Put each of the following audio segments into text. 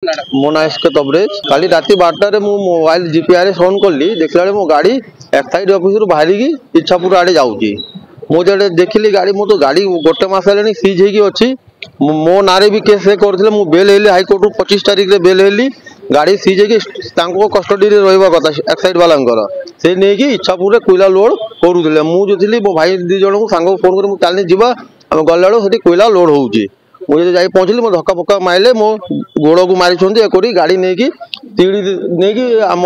मो ना एसके तबरेज काली राति 12 मु मोबाइल जीपीआरएस ऑन कली देखला मो गाड़ी एक्साइड ऑफिस रु बाहरी की इच्छापुर आड़े जाउची मो जड़े देखली गाड़ी मो तो गाड़ी गोटे मास हेलानी सीज हेकी अछि मो नारे भी केस करथिले मु बेल हेली हाई कोर्ट रु 25 तारिख रे बेल हेली गाड़ी सीज हेकी तांको कस्टडी रे रहबा कथा एक्साइड वालांकर से नै की इच्छापुर रे कोयला लोड करूथिले मु जो थिली मो भाई दी जण को सांगो फोन कर मु चालनी जीवा हम गल्लाडो सेठी कोयला लोड होउची मुझे जाई पहुंचली मो धक्का पक्का माइले मो गोड़ को मारी छंदी एकोरी गाड़ी नै की तीड़ी नै की हम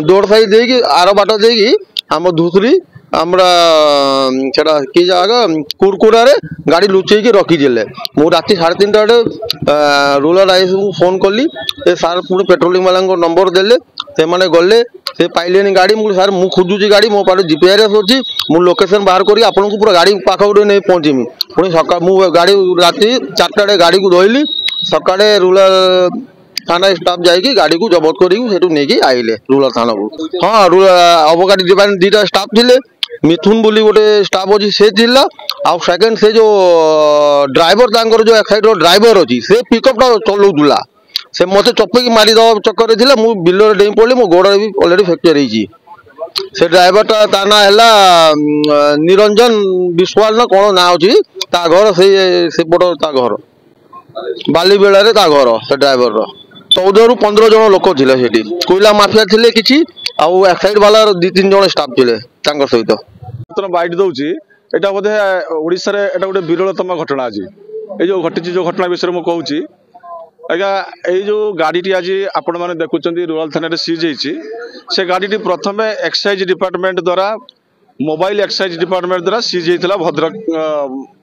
दोड़ साइड दे की आरो बाटो दे की हम धुसरी हमरा छडा की जागा कुरकुरा रे गाड़ी लुचई के रखी दिले मु राती 3:30 रे रूरल आईएस को फोन करली ए सार पुरे पेट्रोलिंग वाला को नंबर देले से माने गले से पाइलेनी गाड़ी मु सर मु खुजुची गाड़ी मो पारे जीपीआरएस होची मु लोकेशन बाहर करी आपन को पूरा गाड़ी पाखौडे नै पहुंचीमी पुनी सका मु गाड़ी राती 4टा रे गाड़ी को धोइली सकाळे रूरल थाना स्टाफ जाई गाड़ी को जब्त करी सेटू नै की आइले रूरल थाना को हां रूरल अबगाड़ी डिपार्टमेंट दीटा स्टाफ थिले मिथुन बोली गोटे स्टाफ अच्छी से जिला आ सेकेंड से जो ड्राइवर तांकर जो एक्साइड ड्राइवर अच्छी से पिकअप टा चलाउला से मते चपेकी मारी दवा चक्कर रे मु बिलो रे डेई पड़ली मो गोड़ भी ऑलरेडी फ्रैक्चर होईची से ड्राइवर टा ता ना हैला निरंजन विश्वाल ना कोन ना अछि ता घर से पट ता घर बाली बेला रे ता घर से ड्राइवर रो 14 रु 15 जन लोक थिले सेठी कोयला माफिया थिले किछि आ एक्साइड वाला 2-3 जन स्टाफ थिले तांकर सहित तो बाइट दउची एटा बोधे ओडिसा रे एटा गोटे विरलतम घटना आज ए जो घटिची जो घटना विषय में कहूची आज्ञा ए जो गाड़ी आज आपण माने देखुचंदी रूरल थाना रे सीज हेची से गाड़ी प्रथम एक्साइज डिपार्टमेंट द्वारा मोबाइल एक्साइज डिपार्टमेंट द्वारा सीज हेतला भद्रक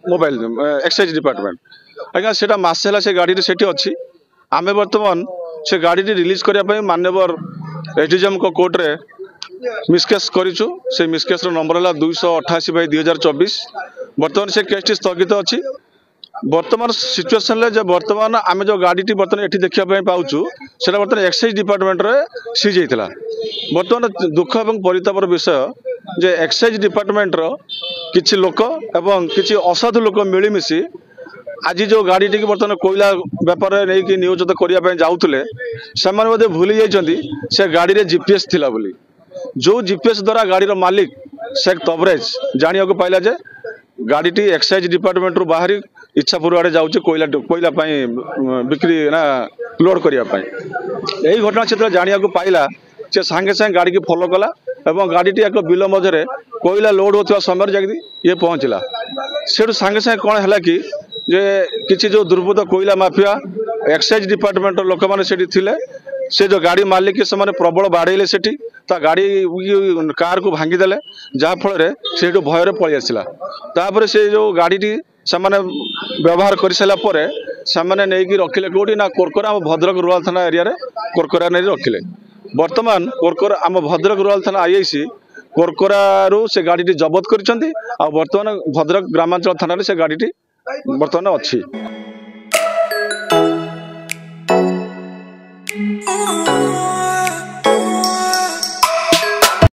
मोबाइल एक्साइज डिपार्टमेंट आज्ञा सेटा मासे से गाड़ी रे सेठी अछि आमे वर्तमान से गाड़ी रिलीज करिया पय मान्यवर एसडीएम को कोर्ट रे मिसकेस करिछु से मिसकेस रो नंबर हला 288/2024 वर्तमान से केस टी स्थगित अछि वर्तमान सिचुएशन ले जे वर्तमान आमे जो गाड़ी टी वर्तमान एठी देखिया पय पाउछु सेटा वर्तमान एक्साइज डिपार्टमेंट रे सीज हेतला वर्तमान दुख एवं परितापर विषय जे एक्साइज डिपार्टमेंट रो किछि लोक एवं किछि असाधु लोक मिली मिसी आज जो गाड़ी टी बर्तमान कोयला व्यापार नहीं कि नियोजित करने जाऊले से भूली जाइए से गाड़ी रे जीपीएस थिला बोली जो जीपीएस द्वारा गाड़ी रो मालिक शेख तबरेज जानिया को पाइला जे गाड़ी टी एक्साइज डिपार्टमेंट रु बाहरी इच्छापुर आड़े जाऊँ कोयला कोयला बिक्री ना लोड करने यही घटना से जानिया को पाइला से सांगे सांगे गाड़ी की फॉलो कला एवं गाड़ी टी एक बिल मध्य कोयला लोड होता समय जाकि ये पहुँचला से सांगे सांगे कौन है कि जे किसी जो दुर्बृत्त कोयला माफिया एक्साइज डिपार्टमेंट लोक मैंने से जो गाड़ी मालिक के समय प्रबल बाड़े से गाड़ी कार को भांगीदे जहाँफल से भयर पलि आसला तापर से जो गाड़ी से व्यवहार कर सारापर से नहीं रखिले कौटी ना कोरकोरा आम भद्रक रूरल थाना एरिया कोरकोरा नहीं रखिले बर्तमान कोरकोरा आम भद्रक रूरल थाना आईआईसी कोरकोरा से गाड़ी जबत कर बर्तमान भद्रक ग्रामांचल थाना से गाड़ी बर्तमान अच्छी।